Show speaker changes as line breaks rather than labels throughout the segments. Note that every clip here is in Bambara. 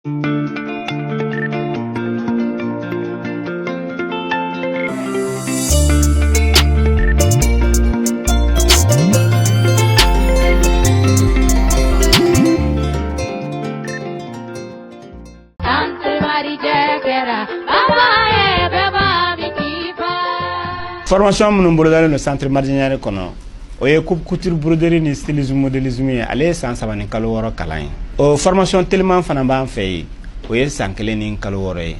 Formation minnu bolodalen no centre marginal kono o ye couture broderie ni stylisme modélisme ale san sabani kalo woro kalan o formation tellement fana ban fay o ye san kelen ni kalo woro ye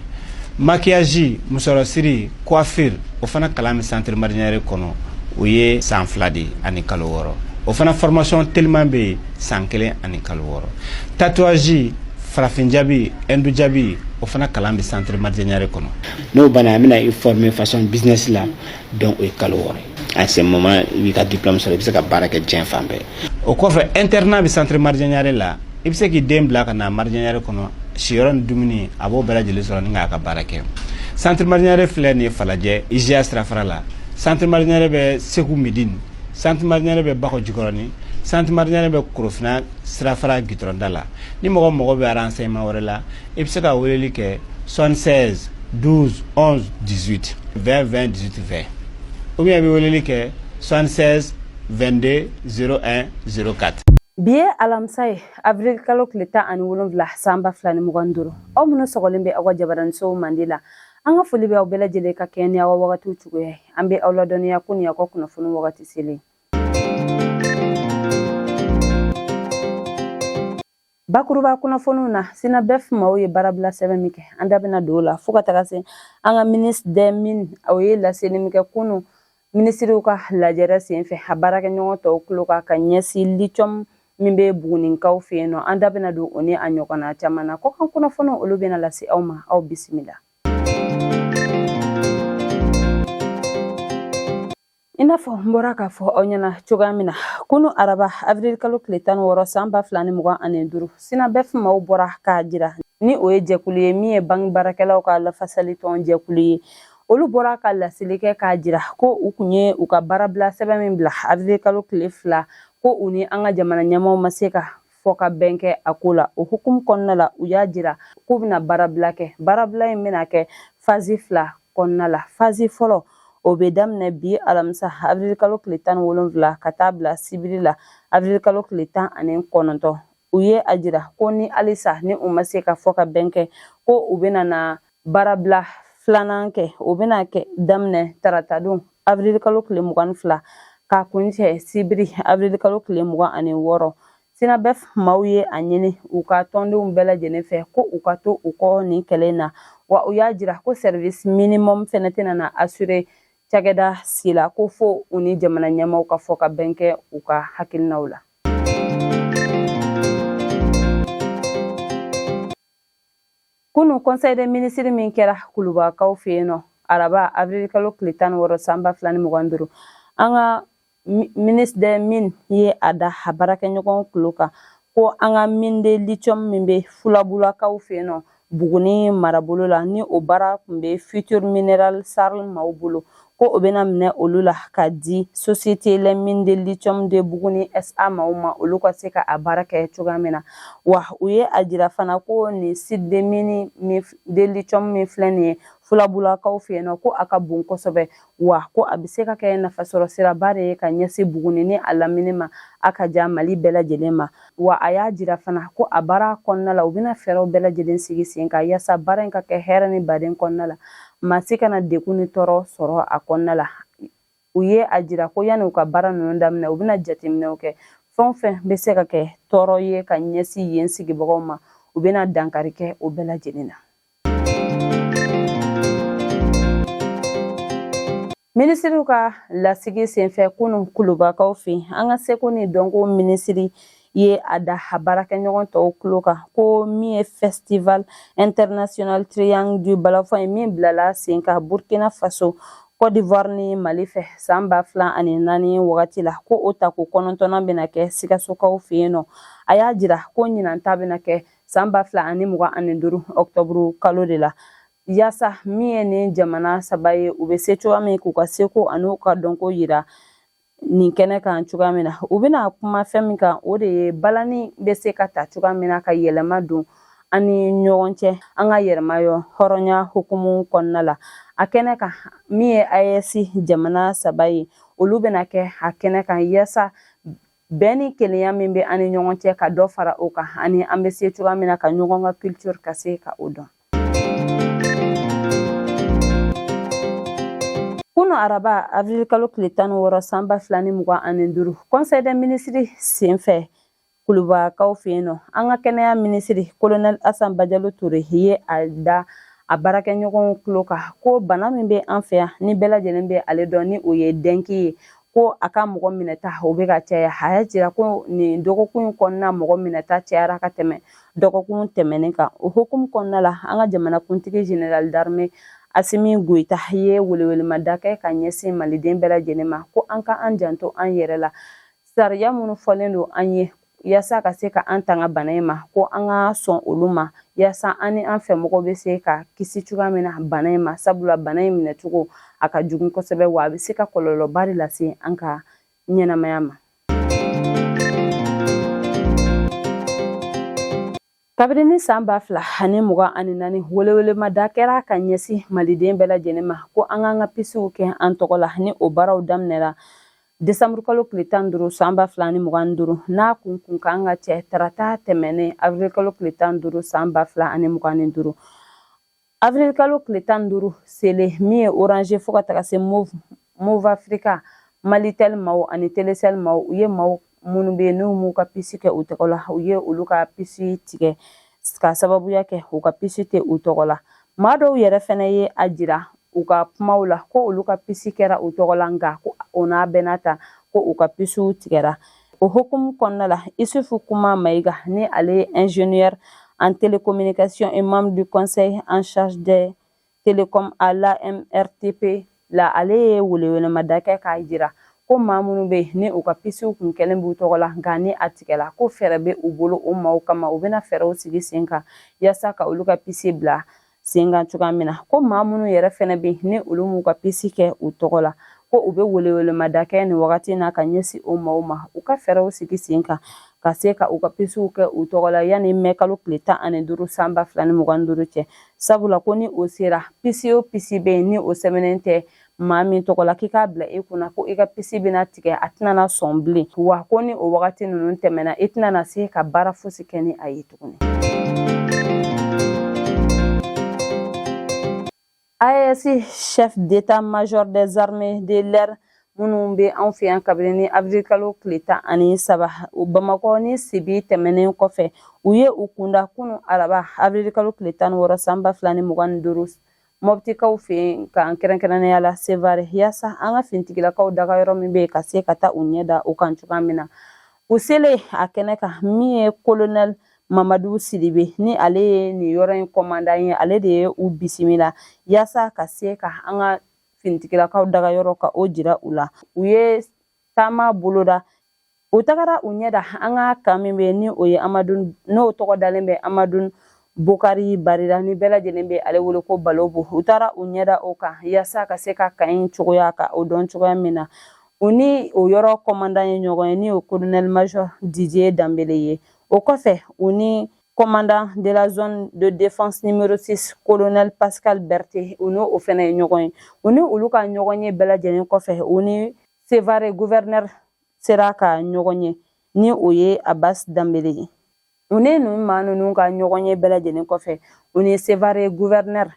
maquillage musoro siri coiffure o fana kalan centre marginal kono o ye san fladi ani kalo woro o fana formation tellement be san kelen ani kalo woro tatouage farafin jabi endu jabi o fana kalan be centre marginal kono
no bana amina i former façon business la donc o kalo woro à ce moment wi ka diplôme sur bisa ka baraka jen fambe
o ko fa internat be centre marginal la ibse ki dem bla kana marginal kono shiron dumini abo bela jeli so nga ka baraka centre marginal fle ni falaje ija strafara la centre marginal be seku medine centre marginal be bako jikoroni centre marginal be kurufna strafara gitronda ni mogo be renseignement wala la ibse ka weleli ke 76 12 11 18 20 20 18 20 ou bien be weleli ke 76 22 01 04
biye alamsay avril kalo kleta ani wolonvla samba flani muganduro o muno sogolembe agwa jabaran so mandila anga fulibe o bela jele ka kenya wa wagati uchugo ambe awladoni yakuni yako kuna funu wagati sili bakuruba kuna fonuna sina bef maoye barabla 7 mike anda bena dola fuka takase anga ministre des mines aoye la senimike kunu ministre ka la jera senfe habara ke nyoto kluka ka nyesi lichom mimbe bunin kaw feno anda bena do oni anyokana chamana ko kan kuna fono olubena la si awma aw bismillah ina fo mboraka fo onyana chugamina kunu araba avril kalo kletan woro samba flani muga anenduru sina bef maw bora ka jira ni oye jekuliye miye bang barakela ka la faciliton jekuliye olu bora ka la silike ka jira ko ukunye uka barabla sebe bla avril kalo klefla ko uni anga jamana nyamo maseka foka benke akula o hukum konnala uya jira ko bina barabla imena ke fazi fla konnala fazi folo obedam ne bi alamsa avril kalo kletan wolonvla katabla sibrila avril kalo kletan anen kononto uye ajira ko ni alisa ni umaseka foka benke ko ubena na barabla flananke ubena ke damne taratadun avril kalo klemugan fla ka kunche sibri avril kalo klemugan anen woro sina bef mauye anyene uka tonde umbela jenefe ko ukato uko ni kelena wa uya jira ko service minimum fenetina na assurer chageda sila ko fo uni jamana nyama ka foka benke uka hakilnaula kunu conseil des ministres min kera kuluba kaw feno araba avril kalo kletan woro samba flani muganduru anga ministre des mines ye ada habaraka nyokon kuluka ko anga minde lithium mimbe fulabula kaw feno buguni marabolo la ni obara kumbe future mineral sarl mawbulu ko obena mne olula ka di société le mine de lithium de buguni SA mauma oluka seka abaraka chugamena wa uye ajira fana ko ni site de mine de lithium mi fleni fulabula ka ofeno ko aka bunko sobe wa ko abiseka ka na fasoro sira bare ka nyasi buguni ni alaminima aka jamali bela jelema wa aya jira fana ko abara konnala ubina fero bela jelen sigi sinka yasa barenka ke herani baden konnala masika na dekuni toro soro akonnala uye ajira ko yanu ka bara no damne ubina jatimne oke fonfe beseka ke toro ye ka nyasi yensi gibogoma ubina dankari ke ubela jelina ministri ka la sigi senfe kunu kuluba ka ofi anga sekoni dongo ministri ye ada habaraka nyogon to kluka ko mi festival international triangle du balafo mi blala sinka Burkina Faso Côte d'Ivoire ni Mali fe samba flan ani nani wagati la ko ota ko konontona bena ke sikaso ka ofino aya jira ko nyina tabena ke samba flan ani muga ani duru octobre kalo de la yasa mi ni jamana sabaye ubesecho ami ku ka seko anu ka donko yira ni kene kan chugamina ubina kuma femika o de balani be se ka ta chugamina ka yelema dun ani ɲɔgɔn cɛ an ka yɛrɛmayɔ hɔrɔnya hukumu kɔnɔna la a kɛnɛ kan min ye AES jamana 3 ye olu bɛna kɛ a kɛnɛ kan yasa bɛn ni kelenya min bɛ ani ɲɔgɔn cɛ ka dɔ fara o kan ani an bɛ se cogoya min na ka ɲɔgɔn ka culture ka se ka o dɔn. Kunu araba avril kalo tile 16 san 2025 conseil des ministres senfɛ Kulubakaw fɛ yen nɔ an ka kɛnɛya minisiri colonel Asan Bajalo Ture ye a da a baarakɛɲɔgɔnw tulo kan ko bana min bɛ an fɛ yan ni bɛɛ lajɛlen bɛ ale dɔn ni o ye denki ye ko a ka mɔgɔ minɛta o bɛ ka caya a y'a jira ko nin dɔgɔkun kɔnɔna mɔgɔ minɛta cayara ka tɛmɛ dɔgɔkun tɛmɛnen kan o hukumu kɔnɔna la an ka jamanakuntigi général d'armée Asimi Goita ye welewelemada kɛ ka ɲɛsin maliden bɛɛ lajɛlen ma ko an ka an janto an yɛrɛ la sariya minnu fɔlen don an ye yasa ka se ka an tanga bana in ma ko an ka sɔn olu ma yasa an ni an fɛ mɔgɔw bɛ se ka kisi cogoya min na bana in ma sabula bana in minɛ cogo a ka jugu kosɛbɛ wa a bɛ se ka kɔlɔlɔba de lase an ka ɲɛnamaya ma. Kabini san 2024 welewelemada kɛra ka ɲɛsin maliden bɛɛ lajɛlen ma ko an k'an ka pisiw kɛ an tɔgɔ la ni o baaraw daminɛra Desanburu kalo tile 15 san 2025 n'a kun k'an ka cɛ tarata tɛmɛnen avril kalo tile 15 san 2025 avril kalo tile 15 sele min ye orange fo ka taga se Move Africa Malitel maaw ani Telecel maaw u ye maaw minnu bɛ yen n'u m'u ka pisi kɛ u tɔgɔ la u ye olu ka pisi tigɛ ka sababuya kɛ u ka pisi tɛ u tɔgɔ la maa dɔw yɛrɛ fana ye a jira u ka kumaw la ko olu ka pisi kɛra u tɔgɔ la nka ko o n'a bɛɛ n'a ta ko u ka pisiw tigɛra o hukumu kɔnɔna la Isufu Kuma Mayiga ni ale ye ingénieur en télécommunication et membre du conseil en charge des télécoms à l'AMRTP la ale ye welewelemada kɛ k'a jira ko maa minnu bɛ yen ni u ka pisiw kun kɛlen b'u tɔgɔ la nka ni a tigɛla ko fɛɛrɛ bɛ u bolo o maaw kama u bɛna fɛɛrɛw sigi sen kan yasa ka olu ka pisi bila sen kan cogoya min na ko maa minnu yɛrɛ fɛnɛ bɛ yen ni olu m'u ka pisi kɛ u tɔgɔ la ko u bɛ welewelemada kɛ nin wagati na ka ɲɛsin o maaw ma u ka fɛɛrɛw sigi sen kan ka se ka u ka pisiw kɛ u tɔgɔ la yanni mɛn kalo tile 15 san 2025 cɛ sabula ko ni o sera pisi o pisi bɛ yen ni o sɛbɛnnen tɛ maa min tɔgɔ la k'i k'a bila i kunna ko i ka pisi bɛna tigɛ a tɛna sɔn bilen wa ko ni o wagati ninnu tɛmɛna i tɛna se ka baara fosi kɛ ni a ye tuguni. AES chef d'état-major des armées de l'air minnu bɛ anw fɛ yan kabini ni avril kalo tile 13 Bamakɔ ni Sibi tɛmɛnen kɔfɛ u ye u kunda kunu araba avril kalo tile 16 san 2025 Mɔptikaw fɛ yen k'an kɛrɛnkɛrɛnnenya la Sevare yasa an ka finitigilakaw daga yɔrɔ min bɛ yen ka se ka taa u ɲɛ da o kan cogoya min na u selen a kɛnɛ kan min ye colonel Mamadu Sidibe ni ale ye nin yɔrɔ in commandant ye ale de ye u bisimila yasa ka se ka an ka finitigilakaw daga yɔrɔ ka o jira u la u ye taama boloda u tagara u ɲɛ da an ka kan min bɛ ni o ye Amadu n'o tɔgɔ dalen bɛ Amadu Bukari Barira ni bɛɛ lajɛlen bɛ ale wele ko Balobo u taara u ɲɛ da o kan yasa ka se ka kan in cogoya ka o dɔn cogoya min na u ni o yɔrɔ commandant ye ɲɔgɔn ye ni o colonel major Didier Dambele ye o kɔfɛ u ni commandant de la zone de défense numéro 6 colonel Pascal Berté u n'o fana ye ɲɔgɔn ye u ni olu ka ɲɔgɔn ye bɛɛ lajɛlen kɔfɛ u ni Sevare gouverneur sera ka ɲɔgɔn ye ni o ye Abbas Dambele ye u ni ninnu maa ninnu ka ɲɔgɔn ye bɛɛ lajɛlen kɔfɛ u ni Sevare gouverneur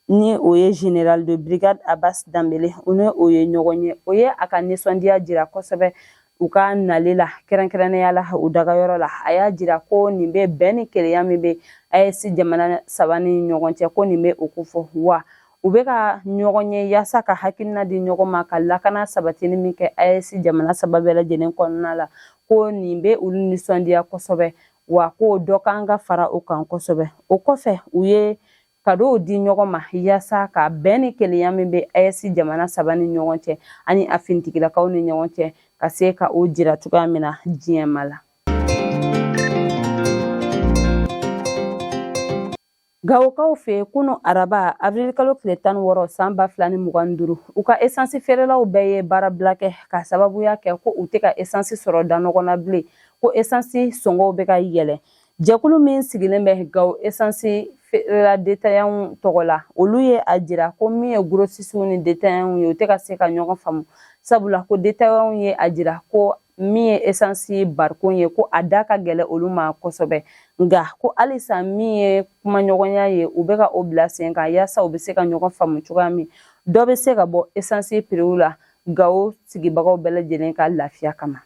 ni o ye général de brigade Abbas Dambele u ni o ye ɲɔgɔn ye o ye a ka nisɔndiya jira kosɛbɛ u ka nale la kɛrɛnkɛrɛnnenya la u dagayɔrɔ la a y'a jira ko nin bɛ bɛn ni kelenya min bɛ AES jamana 3 ni ɲɔgɔn cɛ ko nin bɛ o ko fɔ wa u bɛ ka ɲɔgɔn ye yasa ka hakilina di ɲɔgɔn ma ka lakana sabatini min kɛ AES jamana 3 bɛɛ lajɛlen kɔnɔna la ko nin bɛ olu nisɔndiya kosɛbɛ wa ko dɔ kan ka fara o kan kosɛbɛ o kɔfɛ u ye cadeau di ɲɔgɔn ma yasa ka bɛn ni kelenya min bɛ AES jamana 3 ni ɲɔgɔn cɛ ani a finitigilakaw ni ɲɔgɔn cɛ ka se ka o jira cogoya min na diɲɛma la. Gawokaw fɛ kunu araba avril kalo tile 16 san 2025 u ka essence feerelaw bɛɛ ye baara bila kɛ ka sababuya kɛ ko u tɛ ka essence sɔrɔ da ɲɔgɔn na bilen ko essence sɔngɔw bɛ ka yɛlɛ jɛkulu min sigilen bɛ Gawo essence feerela détaillant tɔgɔ la olu ye a jira ko min ye grossistes ni détaillant ye o tɛ ka se ka ɲɔgɔn faamu sabula ko détaillant ye a jira ko min ye essence barikon ye ko a da ka gɛlɛ olu ma kosɛbɛ nga ko halisa min ye kumaɲɔgɔnya ye u bɛ ka o bila sen kan yaasa u bɛ se ka ɲɔgɔn faamu cogoya min dɔ bɛ se ka bɔ essence prix la Gawo sigibagaw bɛɛ lajɛlen ka lafiya kama.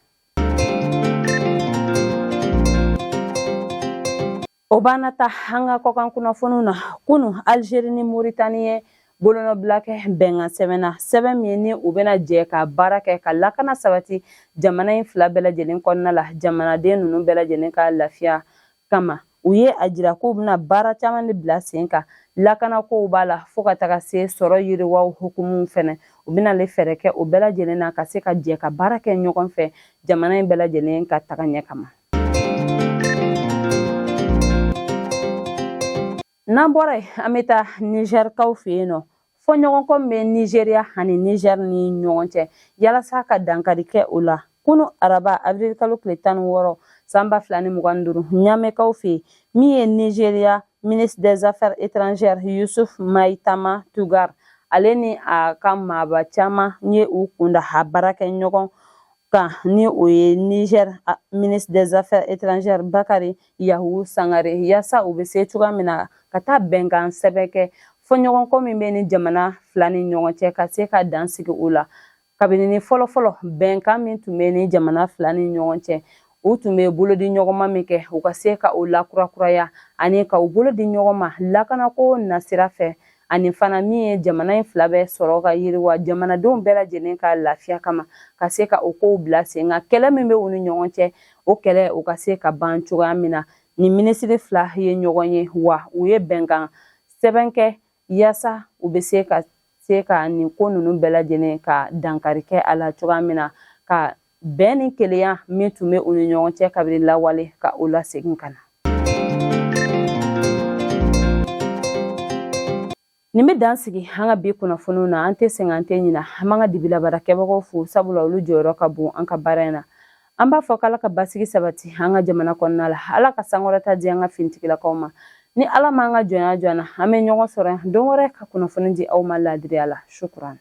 O b'an ta an ka kɔkan kunnafoniw na kunu Algérie ni Mauritanie ye bolonɔbila kɛ bɛnkan sɛbɛnna sɛbɛn min ni u bɛna jɛ ka baara kɛ ka lakana sabati jamana in fila bɛɛ lajɛlen kɔnɔna la jamanaden ninnu bɛɛ lajɛlen ka lafiya kama u ye a jira k'u bɛna baara caman de bila sen kan lakana kow b'a la fo ka taga se sɔrɔ yiriwaw hukumu fɛnɛ u bɛna le fɛɛrɛ kɛ o bɛɛ lajɛlen na ka se ka jɛ ka baara kɛ ɲɔgɔn fɛ jamana in bɛɛ lajɛlen ka taga ɲɛ kama. N'an bɔra yen an bɛ taa Nizɛrikaw fɛ yen nɔ fɔɲɔgɔnkɔ min bɛ Nizeriya ani Niger ni ɲɔgɔn cɛ yalasa ka dankari kɛ o la kunu araba avril kalo tile 16 san 2025 Ɲamɛkaw fɛ yen min ye Nizeriya ministre des affaires étrangères Yusuf Maitama Tugar ale ni a ka maaba caman ye u kunda a baara kɛ ɲɔgɔn kan ni o ye Niger ministre des affaires étrangères Bakari Yahu Sangare yaasa u bɛ se cogoya min na ka taa bɛnkan sɛbɛn kɛ fɔɲɔgɔnkɔ min bɛ ni jamana fila ni ɲɔgɔn cɛ ka se ka dansigi o la kabini ni fɔlɔfɔlɔ bɛnkan min tun bɛ ni jamana fila ni ɲɔgɔn cɛ u tun bɛ bolodi ɲɔgɔnma min kɛ u ka se ka o lakurakuraya ani ka u bolodi ɲɔgɔn ma lakanako nasira fɛ ani fana min ye jamana in fila bɛ sɔrɔ ka yiriwa jamanadenw bɛɛ lajɛlen ka lafiya kama ka se ka o kow bila sen kan kɛlɛ min bɛ u ni ɲɔgɔn cɛ o kɛlɛ o ka se ka ban cogoya min na ni minisiri fila ye ɲɔgɔn ye wa u ye bɛnkan sɛbɛn kɛ yaasa u bɛ se ka nin ko ninnu bɛɛ lajɛlen ka dankari kɛ a la cogoya min na ka bɛn ni kelenya min tun bɛ u ni ɲɔgɔn cɛ kabini lawale ka o lasegin ka na. Nin bɛ dan sigi an ka bi kunnafoniw na an tɛ sɛgɛn an tɛ ɲinɛ an b'an ka dibilabarakɛbagaw fo sabula olu jɔyɔrɔ ka bon an ka baara in na an b'a fɔ k'Ala ka basigi sabati an ka jamana kɔnɔna la Ala ka sankɔrɔta di an ka finitigilakaw ma ni Ala m'an ka jɔnya jɔ an na an bɛ ɲɔgɔn sɔrɔ yan don wɛrɛ ka kunnafoni di aw ma laadiriya la shukran.